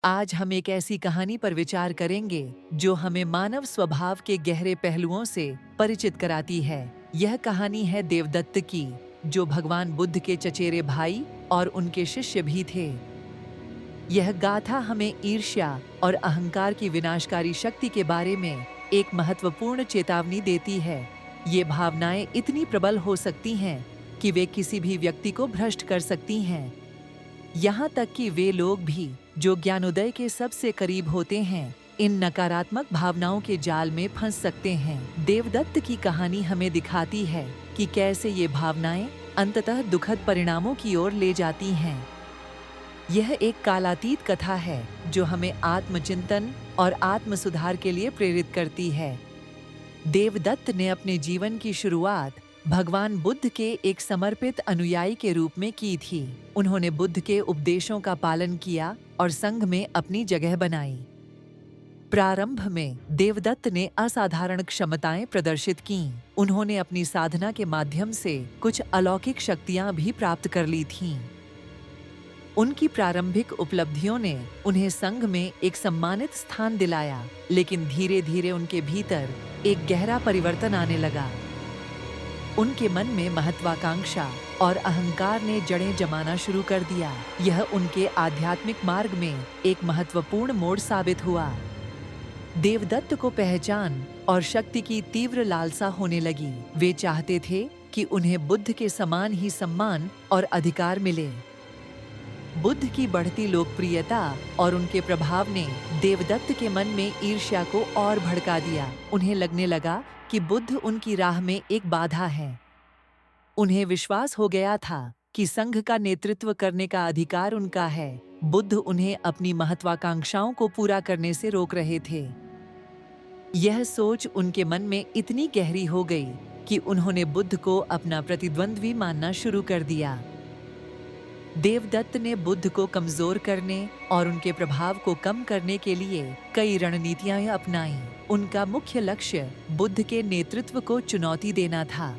आज हम एक ऐसी कहानी पर विचार करेंगे जो हमें मानव स्वभाव के गहरे पहलुओं से परिचित कराती है। यह कहानी है देवदत्त की, जो भगवान बुद्ध के चचेरे भाई और उनके शिष्य भी थे। यह गाथा हमें ईर्ष्या और अहंकार की विनाशकारी शक्ति के बारे में एक महत्वपूर्ण चेतावनी देती है। ये भावनाएं इतनी प्रबल हो सकती हैं कि वे किसी भी व्यक्ति को भ्रष्ट कर सकती हैं। यहाँ तक कि वे लोग भी जो ज्ञानोदय के सबसे करीब होते हैं, इन नकारात्मक भावनाओं के जाल में फंस सकते हैं। देवदत्त की कहानी हमें दिखाती है कि कैसे ये भावनाएं अंततः दुखद परिणामों की ओर ले जाती हैं। यह एक कालातीत कथा है जो हमें आत्मचिंतन और आत्म सुधार के लिए प्रेरित करती है। देवदत्त ने अपने जीवन की शुरुआत भगवान बुद्ध के एक समर्पित अनुयायी के रूप में की थी। उन्होंने बुद्ध के उपदेशों का पालन किया और संघ में अपनी जगह बनाई। प्रारंभ में देवदत्त ने असाधारण क्षमताएं प्रदर्शित कीं। उन्होंने अपनी साधना के माध्यम से कुछ अलौकिक शक्तियां भी प्राप्त कर ली थीं। उनकी प्रारंभिक उपलब्धियों ने उन्हें संघ में एक सम्मानित स्थान दिलाया, लेकिन धीरे धीरे उनके भीतर एक गहरा परिवर्तन आने लगा। उनके मन में महत्वाकांक्षा और अहंकार ने जड़ें जमाना शुरू कर दिया। यह उनके आध्यात्मिक मार्ग में एक महत्वपूर्ण मोड़ साबित हुआ। देवदत्त को पहचान और शक्ति की तीव्र लालसा होने लगी। वे चाहते थे कि उन्हें बुद्ध के समान ही सम्मान और अधिकार मिले। बुद्ध की बढ़ती लोकप्रियता और उनके प्रभाव ने देवदत्त के मन में ईर्ष्या को और भड़का दिया। उन्हें लगने लगा कि बुद्ध उनकी राह में एक बाधा है। उन्हें विश्वास हो गया था कि संघ का नेतृत्व करने का अधिकार उनका है। बुद्ध उन्हें अपनी महत्वाकांक्षाओं को पूरा करने से रोक रहे थे। यह सोच उनके मन में इतनी गहरी हो गई कि उन्होंने बुद्ध को अपना प्रतिद्वंद्वी मानना शुरू कर दिया। देवदत्त ने बुद्ध को कमजोर करने और उनके प्रभाव को कम करने के लिए कई रणनीतियां अपनाईं। उनका मुख्य लक्ष्य बुद्ध के नेतृत्व को चुनौती देना था।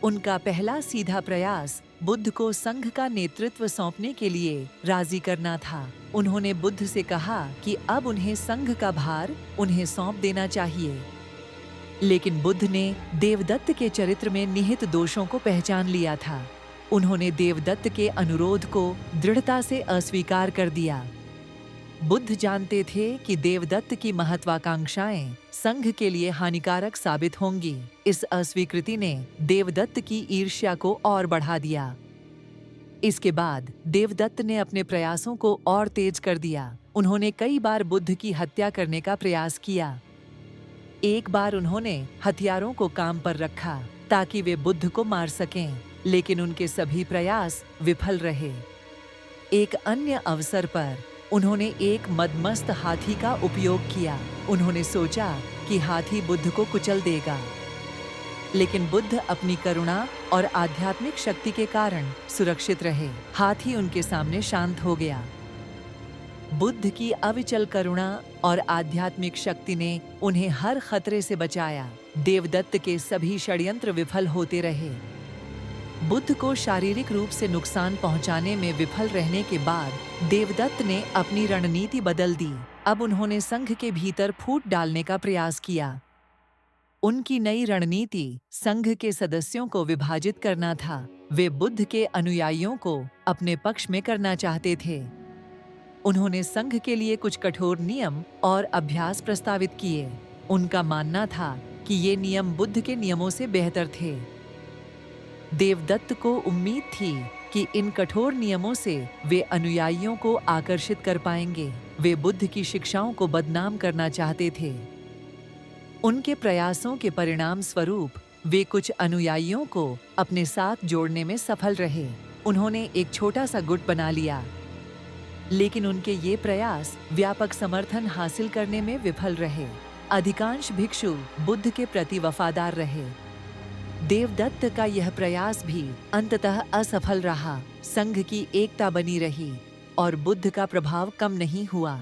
उनका पहला सीधा प्रयास बुद्ध को संघ का नेतृत्व सौंपने के लिए राजी करना था। उन्होंने बुद्ध से कहा कि अब उन्हें संघ का भार उन्हें सौंप देना चाहिए। लेकिन बुद्ध ने देवदत्त के चरित्र में निहित दोषों को पहचान लिया था। उन्होंने देवदत्त के अनुरोध को दृढ़ता से अस्वीकार कर दिया। बुद्ध जानते थे कि देवदत्त की महत्वाकांक्षाएं संघ के लिए हानिकारक साबित होंगी। इस अस्वीकृति ने देवदत्त की ईर्ष्या को और बढ़ा दिया। इसके बाद देवदत्त ने अपने प्रयासों को और तेज कर दिया। उन्होंने कई बार बुद्ध की हत्या करने का प्रयास किया। एक बार उन्होंने हथियारों को काम पर रखा ताकि वे बुद्ध को मार सकें, लेकिन उनके सभी प्रयास विफल रहे। एक अन्य अवसर पर उन्होंने एक मदमस्त हाथी का उपयोग किया। उन्होंने सोचा कि हाथी बुद्ध को कुचल देगा, लेकिन बुद्ध अपनी करुणा और आध्यात्मिक शक्ति के कारण सुरक्षित रहे। हाथी उनके सामने शांत हो गया। बुद्ध की अविचल करुणा और आध्यात्मिक शक्ति ने उन्हें हर खतरे से बचाया। देवदत्त के सभी षड्यंत्र विफल होते रहे। बुद्ध को शारीरिक रूप से नुकसान पहुंचाने में विफल रहने के बाद देवदत्त ने अपनी रणनीति बदल दी। अब उन्होंने संघ के भीतर फूट डालने का प्रयास किया। उनकी नई रणनीति संघ के सदस्यों को विभाजित करना था। वे बुद्ध के अनुयायियों को अपने पक्ष में करना चाहते थे। उन्होंने संघ के लिए कुछ कठोर नियम और अभ्यास प्रस्तावित किए। उनका मानना था कि ये नियम बुद्ध के नियमों से बेहतर थे। देवदत्त को उम्मीद थी कि इन कठोर नियमों से वे अनुयायियों को आकर्षित कर पाएंगे। वे बुद्ध की शिक्षाओं को बदनाम करना चाहते थे। उनके प्रयासों के परिणाम स्वरूप वे कुछ अनुयायियों को अपने साथ जोड़ने में सफल रहे। उन्होंने एक छोटा सा गुट बना लिया, लेकिन उनके ये प्रयास व्यापक समर्थन हासिल करने में विफल रहे। अधिकांश भिक्षु बुद्ध के प्रति वफादार रहे। देवदत्त का यह प्रयास भी अंततः असफल रहा। संघ की एकता बनी रही और बुद्ध का प्रभाव कम नहीं हुआ।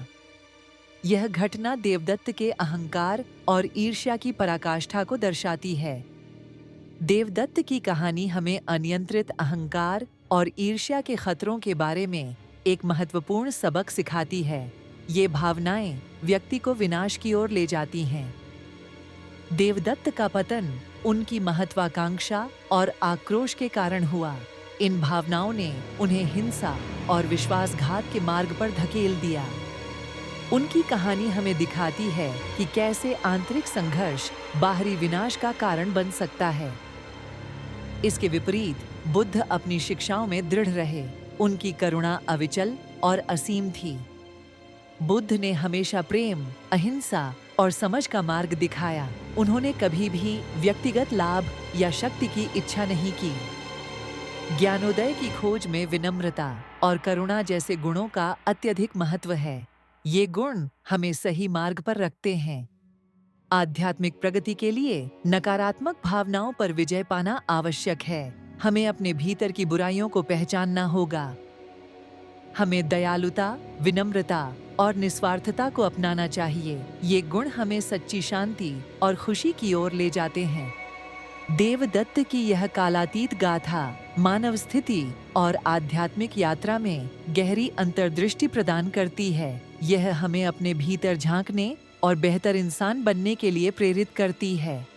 यह घटना देवदत्त के अहंकार और ईर्ष्या की पराकाष्ठा को दर्शाती है। देवदत्त की कहानी हमें अनियंत्रित अहंकार और ईर्ष्या के खतरों के बारे में एक महत्वपूर्ण सबक सिखाती है। ये भावनाएं व्यक्ति को विनाश की ओर ले जाती हैं। देवदत्त का पतन उनकी महत्वाकांक्षा और आक्रोश के कारण हुआ। इन भावनाओं ने उन्हें हिंसा और विश्वासघात के मार्ग पर धकेल दिया। उनकी कहानी हमें दिखाती है कि कैसे आंतरिक संघर्ष बाहरी विनाश का कारण बन सकता है। इसके विपरीत बुद्ध अपनी शिक्षाओं में दृढ़ रहे। उनकी करुणा अविचल और असीम थी। बुद्ध ने हमेशा प्रेम, अहिंसा और समझ का मार्ग दिखाया। उन्होंने कभी भी व्यक्तिगत लाभ या शक्ति की इच्छा नहीं की। ज्ञानोदय की खोज में विनम्रता और करुणा जैसे गुणों का अत्यधिक महत्व है। ये गुण हमें सही मार्ग पर रखते हैं। आध्यात्मिक प्रगति के लिए नकारात्मक भावनाओं पर विजय पाना आवश्यक है। हमें अपने भीतर की बुराइयों को पहचानना होगा। हमें दयालुता, विनम्रता और निस्वार्थता को अपनाना चाहिए। ये गुण हमें सच्ची शांति और खुशी की ओर ले जाते हैं। देवदत्त की यह कालातीत गाथा मानव स्थिति और आध्यात्मिक यात्रा में गहरी अंतर्दृष्टि प्रदान करती है। यह हमें अपने भीतर झांकने और बेहतर इंसान बनने के लिए प्रेरित करती है।